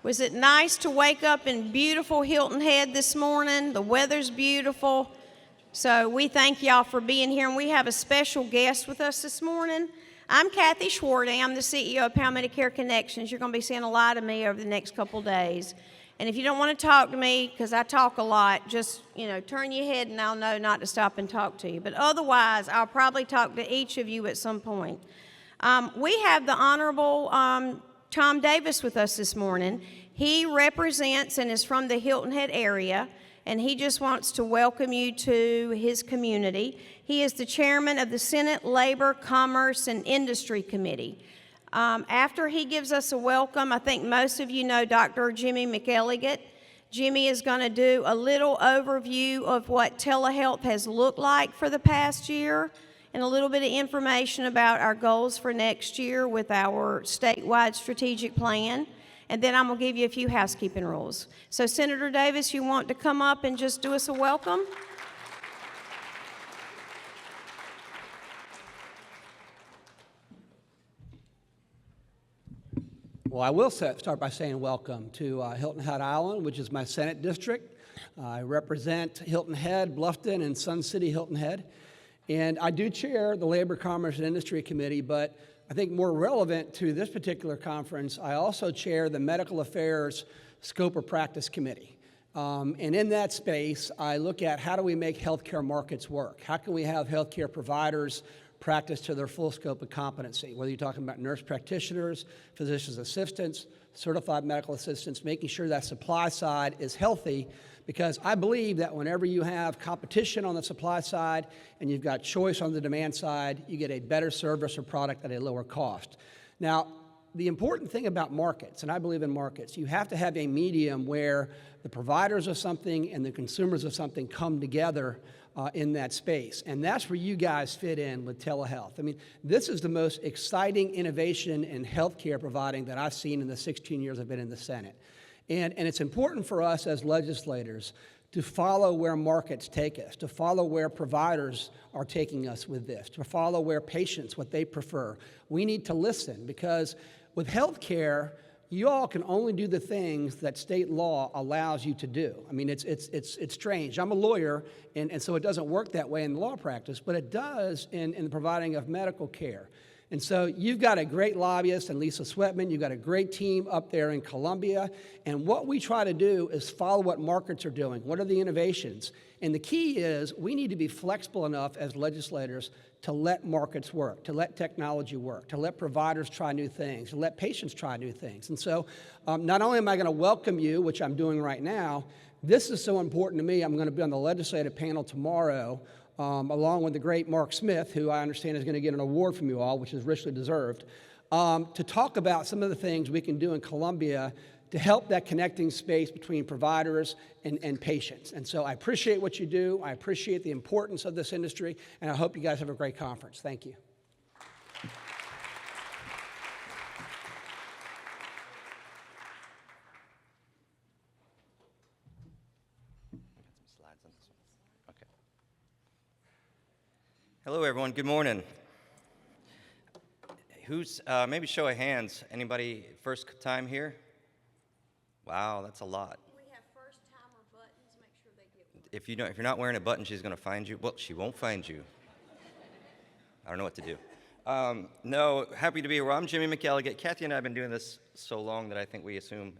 Was it nice to wake up in beautiful Hilton Head this morning? The weather's beautiful. So we thank y'all for being here, and we have a special guest with us this morning. I'm Kathy Schwarting. I'm the CEO of Medicare Connections. You're going to be seeing a lot of me over the next couple days. And if you don't want to talk to me, because I talk a lot, just, turn your head and I'll know not to stop and talk to you. But otherwise, I'll probably talk to each of you at some point. We have the Honorable Tom Davis with us this morning. He represents and is from the Hilton Head area, and he just wants to welcome you to his community. He is the chairman of the Senate Labor, Commerce, and Industry Committee. After he gives us a welcome, I think most of you know Dr. Jimmy McElligott. Jimmy is going to do a little overview of what telehealth has looked like for the past year and a little bit of information about our goals for next year with our statewide strategic plan. And then I'm going to give you a few housekeeping rules. So, Senator Davis, you want to come up and just do us a welcome? Well, I will start by saying welcome to Hilton Head Island, which is my Senate district. I represent Hilton Head, Bluffton, and Sun City Hilton Head. And I do chair the Labor, Commerce, and Industry Committee, but I think more relevant to this particular conference, I also chair the Medical Affairs Scope of Practice Committee. And in that space, I look at how do we make healthcare markets work? How can we have healthcare providers practice to their full scope of competency, whether you're talking about nurse practitioners, physician's assistants, certified medical assistants, making sure that supply side is healthy, because I believe that whenever you have competition on the supply side and you've got choice on the demand side, you get a better service or product at a lower cost. Now, the important thing about markets, and I believe in markets, you have to have a medium where the providers of something and the consumers of something come together in that space. And that's where you guys fit in with telehealth. I mean, this is the most exciting innovation in healthcare providing that I've seen in the 16 years I've been in the Senate. And it's important for us as legislators to follow where markets take us, to follow where providers are taking us with this, to follow where patients, what they prefer. We need to listen, because with healthcare, you all can only do the things that state law allows you to do. I mean, it's strange. I'm a lawyer, and so it doesn't work that way in law practice, but it does in the providing of medical care. And so you've got a great lobbyist in Lisa Sweatman. You've got a great team up there in Columbia. And what we try to do is follow what markets are doing. What are the innovations? And the key is we need to be flexible enough as legislators to let markets work, to let technology work, to let providers try new things, to let patients try new things. And so not only am I going to welcome you, which I'm doing right now, this is so important to me. I'm going to be on the legislative panel tomorrow along with the great Mark Smith, who I understand is going to get an award from you all, which is richly deserved, to talk about some of the things we can do in Columbia to help that connecting space between providers and patients. And so I appreciate what you do. I appreciate the importance of this industry, and I hope you guys have a great conference. Thank you. Hello, everyone. Good morning. Who's, maybe show of hands, anybody first time here? Wow, that's a lot. We have first-timer buttons. Make sure they get one. If you're not wearing a button, she's going to find you. Well, she won't find you. I don't know what to do. No, happy to be here. Well, I'm Jimmy McElligott. Kathy and I have been doing this so long that I think we assume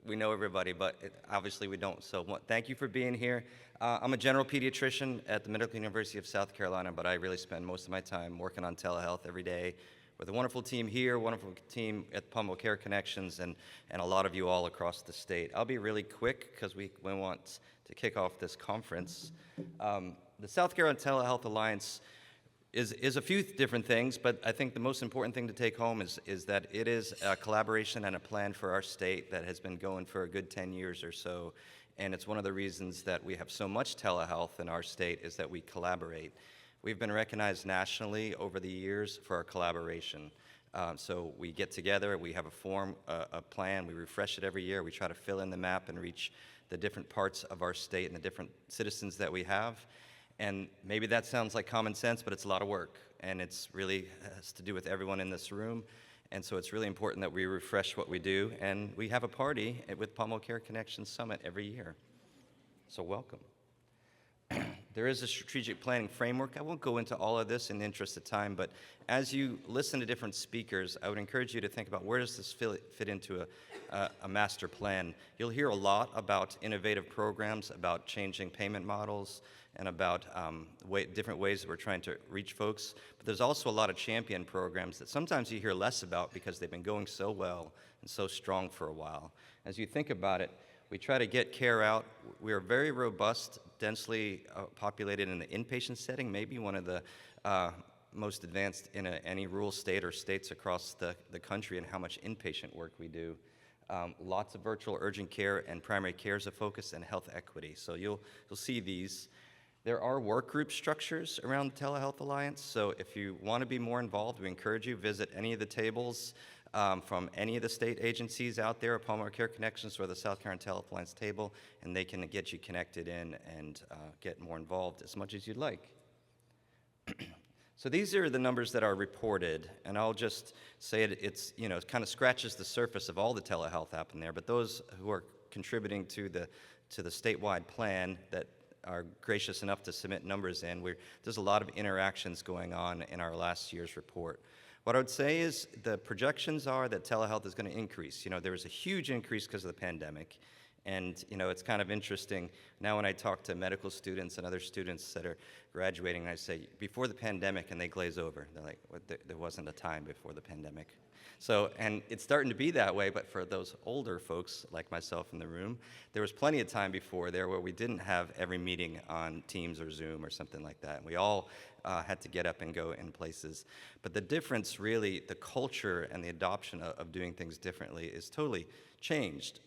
we know everybody, but obviously we don't. So thank you for being here. I'm a general pediatrician at the Medical University of South Carolina, but I really spend most of my time working on telehealth every day with a wonderful team here, wonderful team at Medicare Connections, and a lot of you all across the state. I'll be really quick because we want to kick off this conference. The South Carolina Telehealth Alliance is a few different things, but I think the most important thing to take home is that it is a collaboration and a plan for our state that has been going for a good 10 years or so. And it's one of the reasons that we have so much telehealth in our state is that we collaborate. We've been recognized nationally over the years for our collaboration. So we get together, we have a plan, we refresh it every year, we try to fill in the map and reach the different parts of our state and the different citizens that we have. And maybe that sounds like common sense, but it's a lot of work, and it's really has to do with everyone in this room. And so it's really important that we refresh what we do, and we have a party with Palmo Care Connections Summit every year. So welcome. There is a strategic planning framework. I won't go into all of this in the interest of time, but as you listen to different speakers, I would encourage you to think about where does this fit into a master plan. You'll hear a lot about innovative programs, about changing payment models, and about different ways that we're trying to reach folks. But there's also a lot of champion programs that sometimes you hear less about because they've been going so well and so strong for a while. As you think about it, we try to get care out. We are very robust, densely populated in the inpatient setting, maybe one of the most advanced in any rural state or states across the country in how much inpatient work we do. Lots of virtual urgent care and primary care is a focus, and health equity. So you'll see these. There are work group structures around the Telehealth Alliance, so if you want to be more involved, we encourage you visit any of the tables from any of the state agencies out there, Palmo Care Connections or the South Carolina Telehealth Alliance table, and they can get you connected in and get more involved as much as you'd like. So these are the numbers that are reported, and I'll just say it's, it kind of scratches the surface of all the telehealth happening there, but those who are contributing to the statewide plan that are gracious enough to submit numbers in, there's a lot of interactions going on in our last year's report. What I would say is the projections are that telehealth is going to increase. There was a huge increase because of the pandemic. And, it's kind of interesting. Now when I talk to medical students and other students that are graduating, I say, before the pandemic, and they glaze over. They're like, there wasn't a time before the pandemic. So, and it's starting to be that way, but for those older folks like myself in the room, there was plenty of time before there where we didn't have every meeting on Teams or Zoom or something like that. We all had to get up and go in places. But the difference, really, the culture and the adoption of doing things differently is totally changed.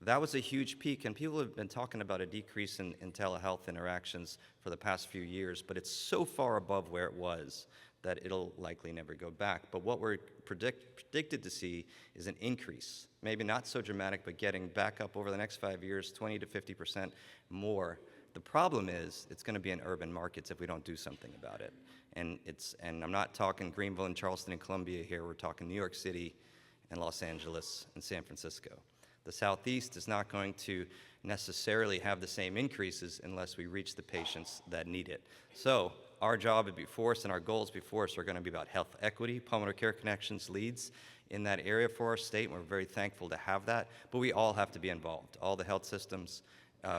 That was a huge peak, and people have been talking about a decrease in telehealth interactions for the past few years, but it's so far above where it was that it'll likely never go back. But what we're predicted to see is an increase, maybe not so dramatic, but getting back up over the next 5 years, 20 to 50% more. The problem is it's going to be in urban markets if we don't do something about it. And I'm not talking Greenville and Charleston and Columbia here, we're talking New York City and Los Angeles and San Francisco. The Southeast is not going to necessarily have the same increases unless we reach the patients that need it. So our job before us and our goals before us are going to be about health equity. Palmo Care Connections leads in that area for our state, and we're very thankful to have that. But we all have to be involved. All the health systems,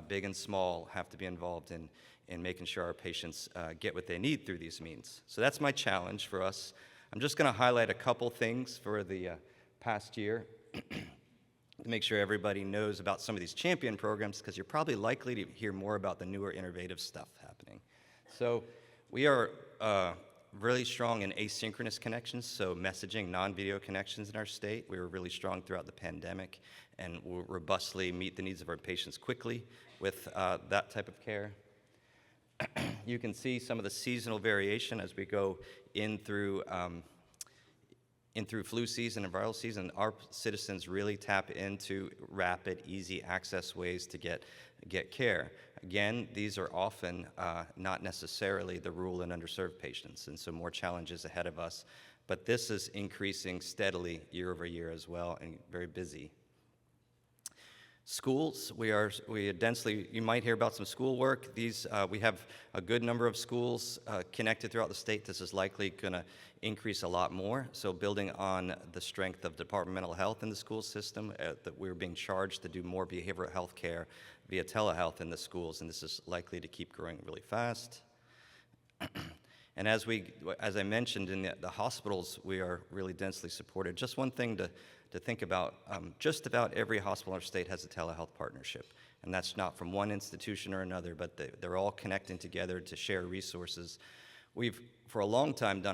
big and small, have to be involved in making sure our patients get what they need through these means. So that's my challenge for us. I'm just going to highlight a couple things for the past year. To make sure everybody knows about some of these champion programs, because you're probably likely to hear more about the newer innovative stuff happening. So we are really strong in asynchronous connections, so messaging, non-video connections in our state. We were really strong throughout the pandemic and will robustly meet the needs of our patients quickly with that type of care. You can see some of the seasonal variation as we go in through flu season and viral season. Our citizens really tap into rapid, easy access ways to get care. Again, these are often not necessarily the rural and underserved patients, and so more challenges ahead of us. But this is increasing steadily year over year as well, and very busy. Schools, we are densely, you might hear about some school work. We have a good number of schools connected throughout the state. This is likely going to increase a lot more. So building on the strength of departmental health in the school system, that we're being charged to do more behavioral health care via telehealth in the schools, and this is likely to keep growing really fast. And as I mentioned, in the hospitals, we are really densely supported. Just one thing to think about, just about every hospital in our state has a telehealth partnership. And that's not from one institution or another, but they're all connecting together to share resources. We've, for a long time,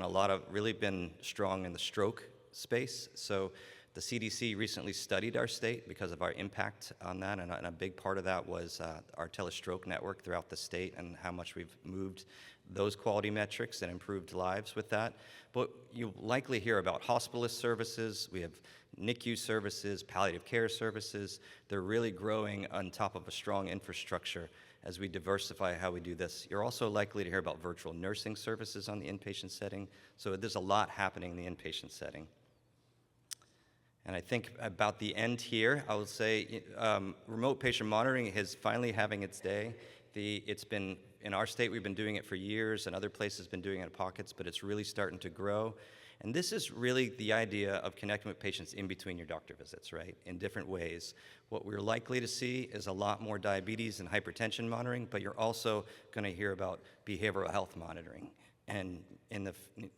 really been strong in the stroke space. So the CDC recently studied our state because of our impact on that, and a big part of that was our telestroke network throughout the state and how much we've moved those quality metrics and improved lives with that. But you'll likely hear about hospitalist services. We have NICU services, palliative care services. They're really growing on top of a strong infrastructure as we diversify how we do this. You're also likely to hear about virtual nursing services on the inpatient setting. So there's a lot happening in the inpatient setting. And I think about the end here, I will say remote patient monitoring is finally having its day. It's been, in our state, we've been doing it for years, and other places have been doing it in pockets, but it's really starting to grow. And this is really the idea of connecting with patients in between your doctor visits, right, in different ways. What we're likely to see is a lot more diabetes and hypertension monitoring, but you're also going to hear about behavioral health monitoring and in the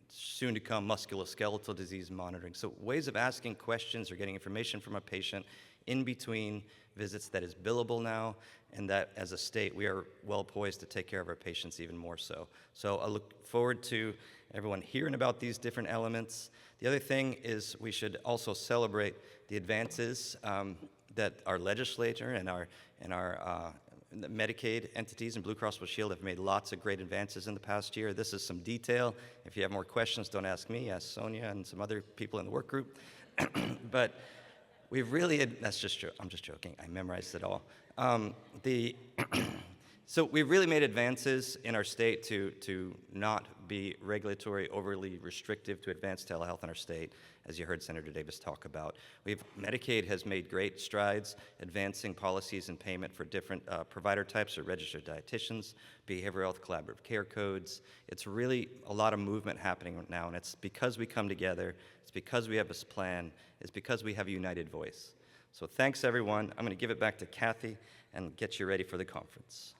soon-to-come musculoskeletal disease monitoring. So ways of asking questions or getting information from a patient in between visits that is billable now, and that as a state we are well poised to take care of our patients even more so. So I look forward to everyone hearing about these different elements. The other thing is we should also celebrate the advances that our legislature and our Medicaid entities and Blue Cross Blue Shield have made lots of great advances in the past year. This is some detail. If you have more questions, don't ask me, ask Sonia and some other people in the work group. But we've really, that's just true, I'm just joking, I memorized it all. So we've really made advances in our state to not be regulatory overly restrictive to advance telehealth in our state, as you heard Senator Davis talk about. Medicaid has made great strides advancing policies and payment for different provider types or registered dietitians, behavioral health collaborative care codes. It's really a lot of movement happening now, and it's because we come together, it's because we have this plan, it's because we have a united voice. So thanks, everyone. I'm going to give it back to Kathy and get you ready for the conference.